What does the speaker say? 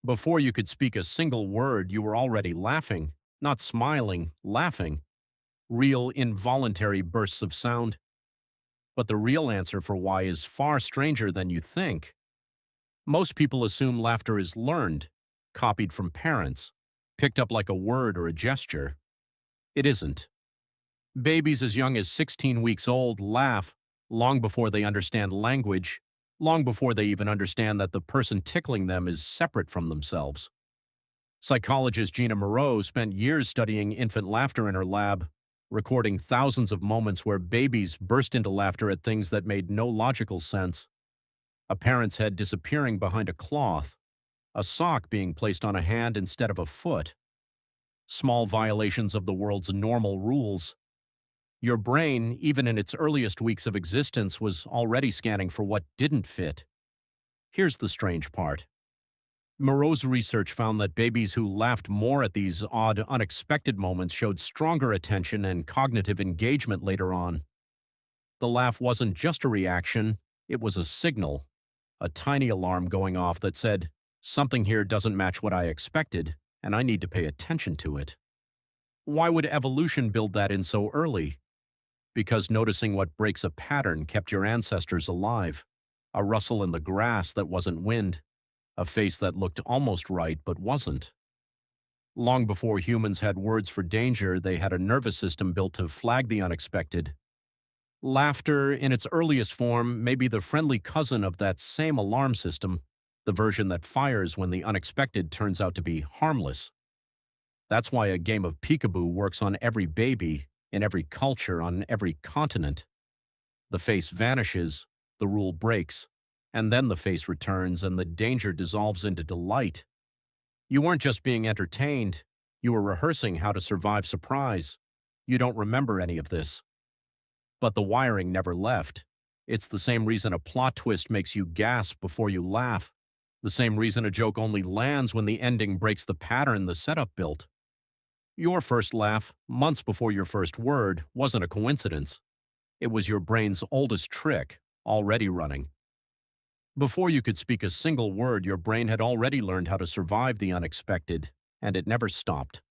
Before you could speak a single word, you were already laughing, not smiling, laughing. Real, involuntary bursts of sound. But the real answer for why is far stranger than you think. Most people assume laughter is learned, copied from parents, picked up like a word or a gesture. It isn't. Babies as young as 16 weeks old laugh long before they understand language, long before they even understand that the person tickling them is separate from themselves. Psychologist Gina Moreau spent years studying infant laughter in her lab, recording thousands of moments where babies burst into laughter at things that made no logical sense. A parent's head disappearing behind a cloth, a sock being placed on a hand instead of a foot. Small violations of the world's normal rules. Your brain, even in its earliest weeks of existence, was already scanning for what didn't fit. Here's the strange part. Moreau's research found that babies who laughed more at these odd, unexpected moments showed stronger attention and cognitive engagement later on. The laugh wasn't just a reaction, it was a signal, a tiny alarm going off that said, something here doesn't match what I expected, and I need to pay attention to it. Why would evolution build that in so early? Because noticing what breaks a pattern kept your ancestors alive. A rustle in the grass that wasn't wind. A face that looked almost right but wasn't. Long before humans had words for danger, they had a nervous system built to flag the unexpected. Laughter, in its earliest form, may be the friendly cousin of that same alarm system, the version that fires when the unexpected turns out to be harmless. That's why a game of peekaboo works on every baby, in every culture, on every continent. The face vanishes, the rule breaks, and then the face returns and the danger dissolves into delight. You weren't just being entertained, you were rehearsing how to survive surprise. You don't remember any of this. But the wiring never left. It's the same reason a plot twist makes you gasp before you laugh. The same reason a joke only lands when the ending breaks the pattern the setup built. Your first laugh, months before your first word, wasn't a coincidence. It was your brain's oldest trick, already running. Before you could speak a single word, your brain had already learned how to survive the unexpected, and it never stopped.